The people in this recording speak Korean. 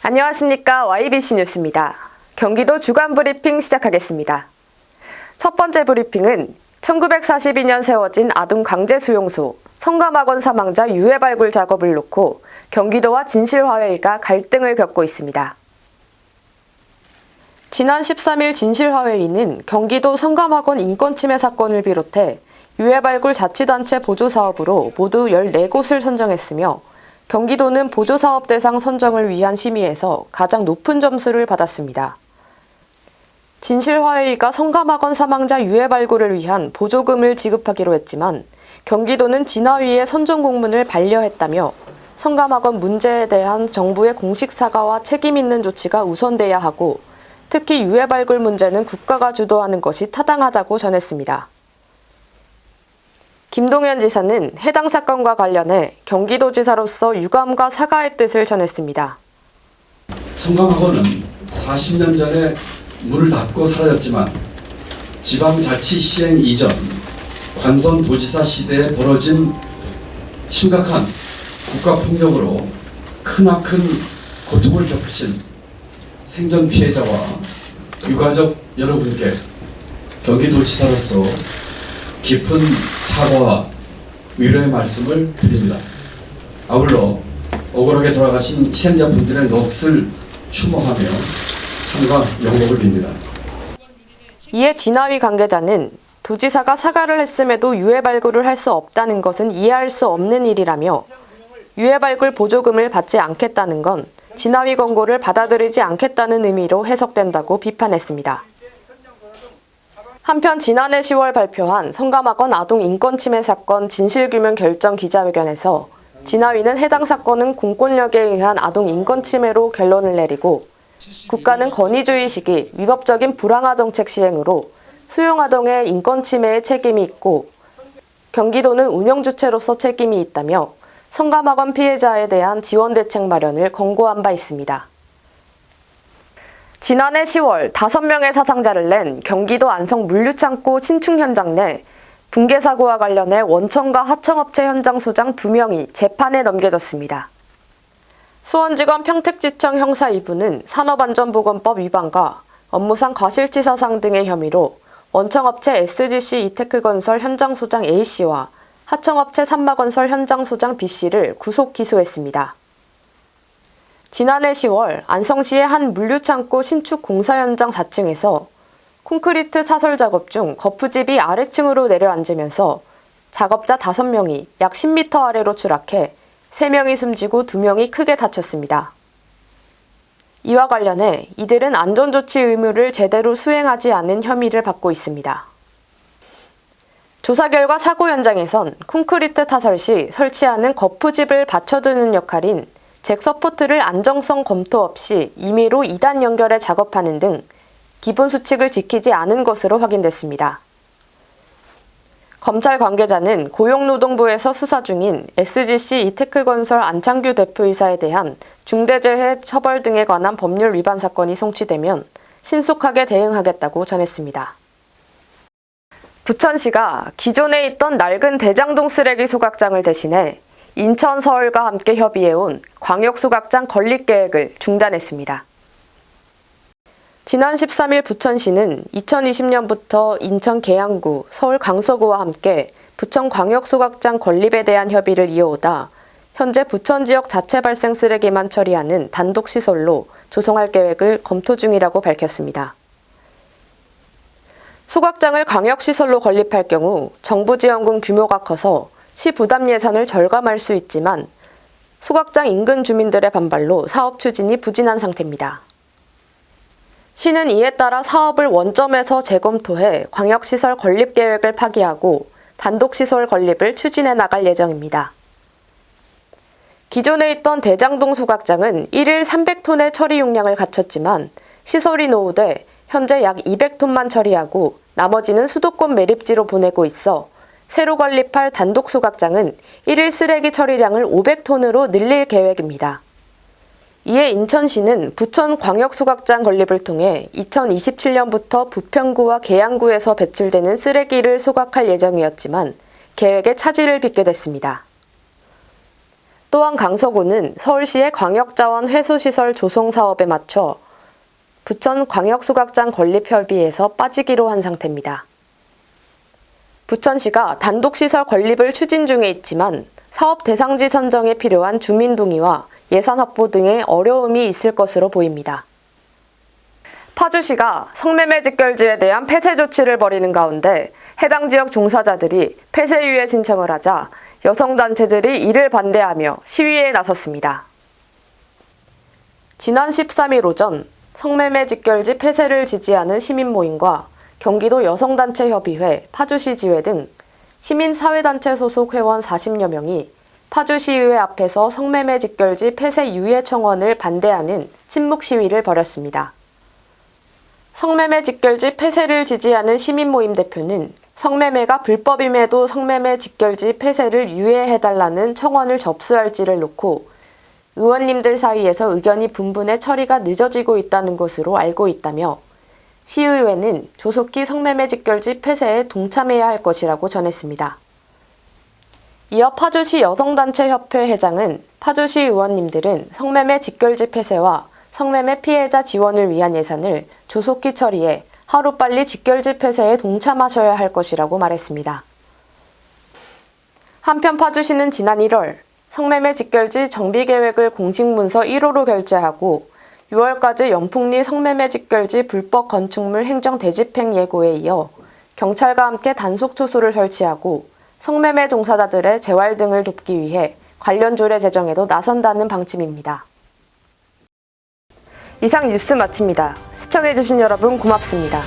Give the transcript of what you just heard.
안녕하십니까. YBC 뉴스입니다. 경기도 주간 브리핑 시작하겠습니다. 첫 번째 브리핑은 1942년 세워진 아동 강제수용소 성감학원 사망자 유해 발굴 작업을 놓고 경기도와 진실화훼위가 갈등을 겪고 있습니다. 지난 13일 진실화훼위는 경기도 성감학원 인권침해 사건을 비롯해 유해 발굴 자치단체 보조사업으로 모두 14곳을 선정했으며 경기도는 보조사업 대상 선정을 위한 심의에서 가장 높은 점수를 받았습니다. 진실화훼위가 성감학원 사망자 유해 발굴을 위한 보조금을 지급하기로 했지만 경기도는 진화위에 선정 공문을 반려했다며 성감학원 문제에 대한 정부의 공식 사과와 책임 있는 조치가 우선돼야 하고 특히 유해 발굴 문제는 국가가 주도하는 것이 타당하다고 전했습니다. 김동연 지사는 해당 사건과 관련해 경기도지사로서 유감과 사과의 뜻을 전했습니다. 성감학원은 40년 전에 문을 닫고 사라졌지만 지방자치 시행 이전 관선도지사 시대에 벌어진 심각한 국가폭력으로 크나큰 고통을 겪으신 생존 피해자와 유가족 여러분께 경기도지사로서 깊은 사과와 위로의 말씀을 드립니다. 아울러 억울하게 돌아가신 희생자분들의 넋을 추모하며 삼가 영복을 빕니다. 이에 진화위 관계자는 도지사가 사과를 했음에도 유해 발굴을 할 수 없다는 것은 이해할 수 없는 일이라며 유해 발굴 보조금을 받지 않겠다는 건 진화위 권고를 받아들이지 않겠다는 의미로 해석된다고 비판했습니다. 한편 지난해 10월 발표한 성감학원 아동 인권침해 사건 진실규명 결정 기자회견에서 진화위는 해당 사건은 공권력에 의한 아동 인권침해로 결론을 내리고 국가는 권위주의 시기 위법적인 불황화 정책 시행으로 수용아동의 인권침해에 책임이 있고 경기도는 운영주체로서 책임이 있다며 성감학원 피해자에 대한 지원 대책 마련을 권고한 바 있습니다. 지난해 10월 5명의 사상자를 낸 경기도 안성 물류창고 신축 현장 내 붕괴 사고와 관련해 원청과 하청업체 현장 소장 2명이 재판에 넘겨졌습니다. 수원지검 평택지청 형사 2부는 산업안전보건법 위반과 업무상 과실치사상 등의 혐의로 원청업체 SGC 이테크건설 현장 소장 A씨와 하청업체 삼마건설 현장 소장 B씨를 구속 기소했습니다. 지난해 10월 안성시의 한 물류창고 신축 공사 현장 4층에서 콘크리트 사설 작업 중 거푸집이 아래층으로 내려앉으면서 작업자 5명이 약 10m 아래로 추락해 3명이 숨지고 2명이 크게 다쳤습니다. 이와 관련해 이들은 안전조치 의무를 제대로 수행하지 않은 혐의를 받고 있습니다. 조사 결과 사고 현장에선 콘크리트 타설 시 설치하는 거푸집을 받쳐주는 역할인 잭 서포트를 안정성 검토 없이 임의로 2단 연결해 작업하는 등 기본 수칙을 지키지 않은 것으로 확인됐습니다. 검찰 관계자는 고용노동부에서 수사 중인 SGC 이테크건설 안창규 대표이사에 대한 중대재해 처벌 등에 관한 법률 위반 사건이 송치되면 신속하게 대응하겠다고 전했습니다. 부천시가 기존에 있던 낡은 대장동 쓰레기 소각장을 대신해 인천, 서울과 함께 협의해온 광역소각장 건립계획을 중단했습니다. 지난 13일 부천시는 2020년부터 인천 계양구, 서울 강서구와 함께 부천 광역소각장 건립에 대한 협의를 이어오다 현재 부천 지역 자체 발생 쓰레기만 처리하는 단독시설로 조성할 계획을 검토 중이라고 밝혔습니다. 소각장을 광역시설로 건립할 경우 정부 지원금 규모가 커서 시 부담 예산을 절감할 수 있지만 소각장 인근 주민들의 반발로 사업 추진이 부진한 상태입니다. 시는 이에 따라 사업을 원점에서 재검토해 광역시설 건립 계획을 파기하고 단독시설 건립을 추진해 나갈 예정입니다. 기존에 있던 대장동 소각장은 1일 300톤의 처리 용량을 갖췄지만 시설이 노후돼 현재 약 200톤만 처리하고 나머지는 수도권 매립지로 보내고 있어 새로 건립할 단독 소각장은 1일 쓰레기 처리량을 500톤으로 늘릴 계획입니다. 이에 인천시는 부천 광역소각장 건립을 통해 2027년부터 부평구와 계양구에서 배출되는 쓰레기를 소각할 예정이었지만 계획에 차질을 빚게 됐습니다. 또한 강서구는 서울시의 광역자원 회수시설 조성 사업에 맞춰 부천 광역소각장 건립협의에서 빠지기로 한 상태입니다. 부천시가 단독시설 건립을 추진 중에 있지만 사업 대상지 선정에 필요한 주민동의와 예산 확보 등의 어려움이 있을 것으로 보입니다. 파주시가 성매매 직결지에 대한 폐쇄 조치를 벌이는 가운데 해당 지역 종사자들이 폐쇄유예 신청을 하자 여성단체들이 이를 반대하며 시위에 나섰습니다. 지난 13일 오전 성매매 직결지 폐쇄를 지지하는 시민모임과 경기도 여성단체협의회, 파주시 지회 등 시민사회단체 소속 회원 40여 명이 파주시의회 앞에서 성매매 직결지 폐쇄 유예 청원을 반대하는 침묵 시위를 벌였습니다. 성매매 직결지 폐쇄를 지지하는 시민모임 대표는 성매매가 불법임에도 성매매 직결지 폐쇄를 유예해달라는 청원을 접수할지를 놓고 의원님들 사이에서 의견이 분분해 처리가 늦어지고 있다는 것으로 알고 있다며 시의회는 조속히 성매매 직결지 폐쇄에 동참해야 할 것이라고 전했습니다. 이어 파주시 여성단체협회 회장은 파주시 의원님들은 성매매 직결지 폐쇄와 성매매 피해자 지원을 위한 예산을 조속히 처리해 하루빨리 직결지 폐쇄에 동참하셔야 할 것이라고 말했습니다. 한편 파주시는 지난 1월 성매매 직결지 정비계획을 공식문서 1호로 결재하고 6월까지 연풍리 성매매 직결지 불법 건축물 행정 대집행 예고에 이어 경찰과 함께 단속 초소를 설치하고 성매매 종사자들의 재활 등을 돕기 위해 관련 조례 제정에도 나선다는 방침입니다. 이상 뉴스 마칩니다. 시청해주신 여러분 고맙습니다.